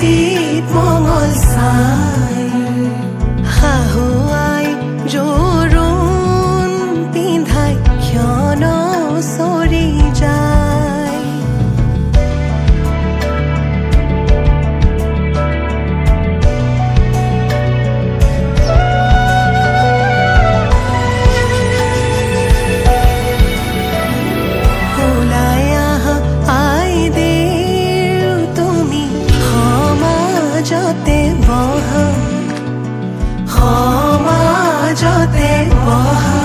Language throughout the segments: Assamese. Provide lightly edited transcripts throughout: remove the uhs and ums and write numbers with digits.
অতীত মঙল চাই শাহুৱাই জোৰোণ পিন্ধাই ক্ষণ চৰি যায় ওলাই আহা আই দেউ তুমি সমাজতে বহা সমাজতে বহা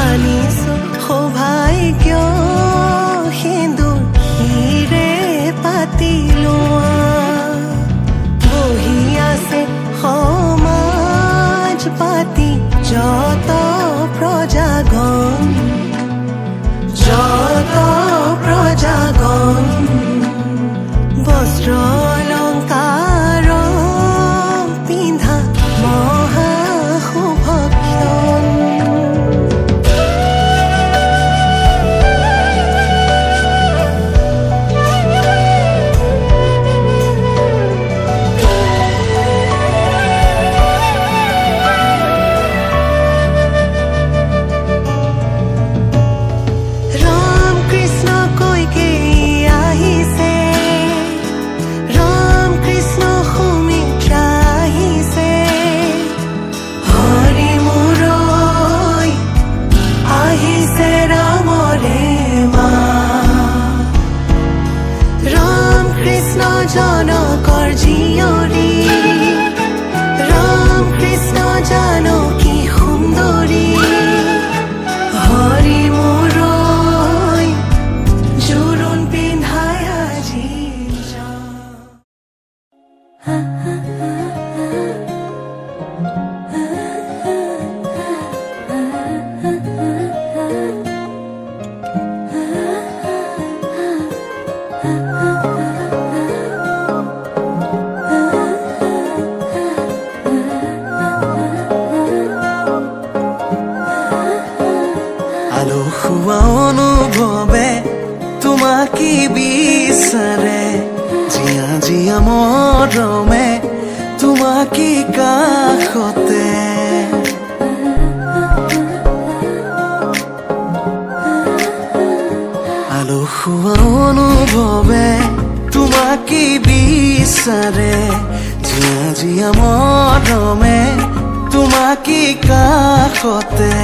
আনিছো সৌভাগ্য সিন্দুৰে পাতি লোৱা বহি আছে সমাজ পাতি যত প্ৰজাগণ যত প্ৰজাগণ বস্ত্ৰ অলংকাৰ পিন্ধা মহা শুভক্ষণ ৰাম কৃষ্ণ কৈকে আহিছে ৰাম কৃষ্ণ সুমিত্ৰা আহিছে হৰি মুৰৈ আহিছে ৰামৰে মা ৰাম কৃষ্ণ জনকৰ জীয়ৰী ৰাম কৃষ্ণ জানকী সুন্দৰী হৰি মুৰৈ জোৰোণ পিন্ধাই আজি আলসুৱা অনুভৱে তোমাকে বিচাৰে জীয়া জীয়া মৰমে তোমাকে কাষতে আলসুৱা অনুভৱে তোমাকে বিচাৰে জীয়া জীয়া মৰমে তোমাকে কাষতে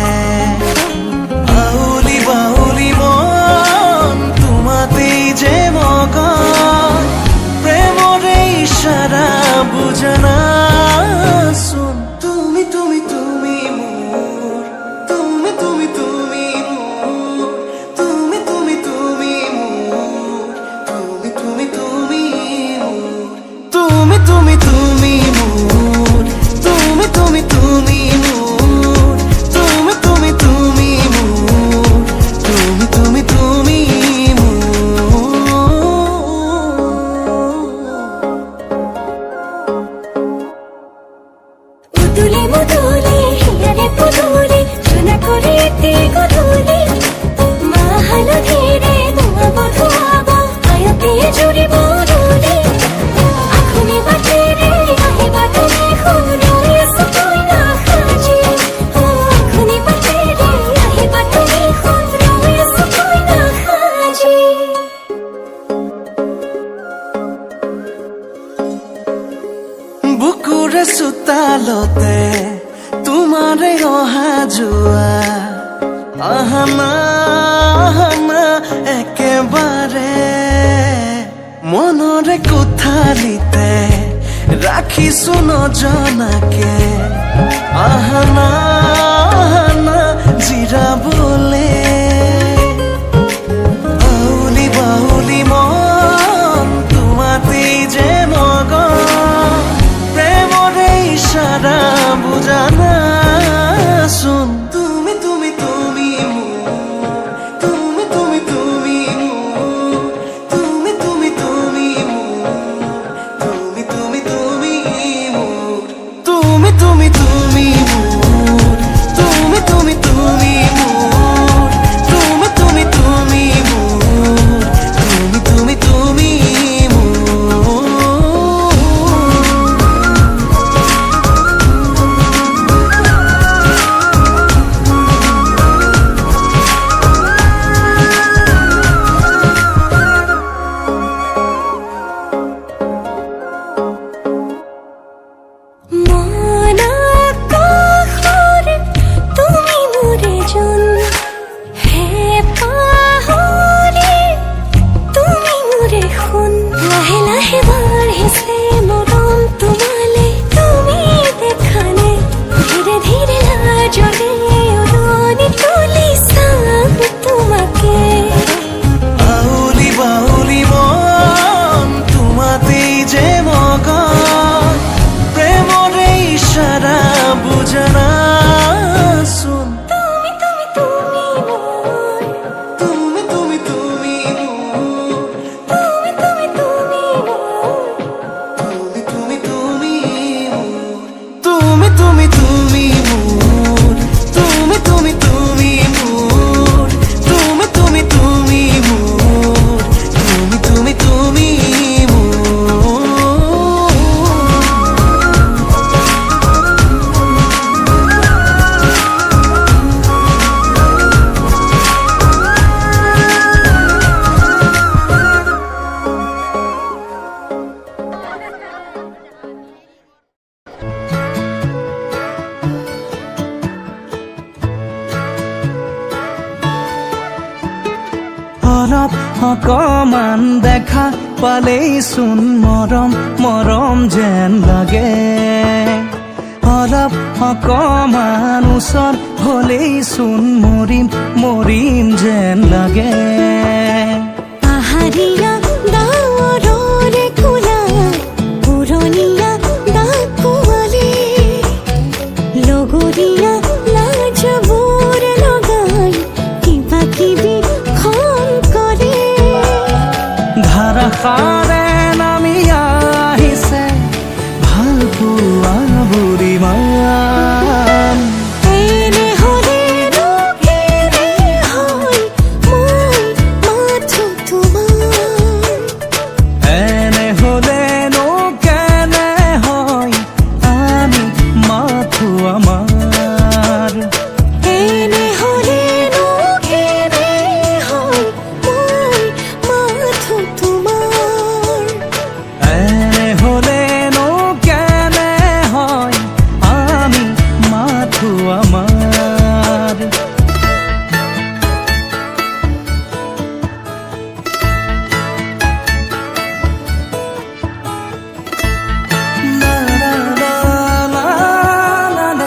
বাউলি বাউলি মন তোমাতেই যে মগন প্ৰেমৰে ইশাৰা বুজনা চোন তুমি তুমি তুমি মোৰ তুমি তুমি তুমি মোৰ তুমি তুমি তুমি মোৰ তুমি তুমি তুমি মোৰ তুমি তুমি তুমি মোৰ তুমি তুমি তুমি মোৰ তুমি তুমি তুমি মোৰ তুমি তুমি তুমি মুদুলি মুদুলি হিয়ারে পুদুলি সোনা করে একটি গধুলি মা হালধিরে ধোঁয়া বধুয়াব আয়তে জুড়ি বদুলি আখুনি বাটে রে আহিবা তুমি খুরুয়ে সুতোই না খাজি আখুনি বাটে রে আহিবা তুমি খুরুয়ে সুতোই না খাজি বুকুৰে চোতালতে তোমাৰে অহা যোৱা আহানা আহানা একেবাৰে মনৰে কোঠালিতে ৰাখিছো নজনাকে আহানা আহানা জিৰাবলে বাউলি বাউলি মন তোমাতেই যে মগন প্ৰেমৰে ইশাৰা বুজানা চোন তুমি তুমি তুমি মোৰ তুমি তুমি তুমি মোৰ তুমি তুমি তুমি মোৰ তুমি তুমি তুমি মোৰ তুমি তুমি তুমি মোৰ তুমি তুমি তুমি মোৰ তুমি তুমি তুমি মোৰ তুমি তুমি তুমি মোৰ অকমান দেখা পালেই চোন মৰম মৰম যেন লাগে অলপ অকমান ওচৰ হলেই চোন মৰিম মৰিম যেন লাগে পাহাৰীয়া ডাৱৰৰে কোলাত পুৰণিয়া ডাকুৱালী লগৰীয়া লাজবোৰ লগাই কিবা কিবি খন কৰে ধাৰাসাৰে নামি আহিছে ভাল পোৱা বুঢ়ীমান এনে হ'লেনো কেনে হয় মই মাথো তোমাৰ এনে হলেনো কেনে হয় আমি মাথো আমাৰ এনে হ'লেনো কেনে হয় মই মাথো তোমাৰ এনে হলেনো কেনে হয় আমি মাথো আমাৰ La la la la la la.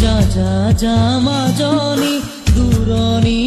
যা যা যা মাজনী দূৰণি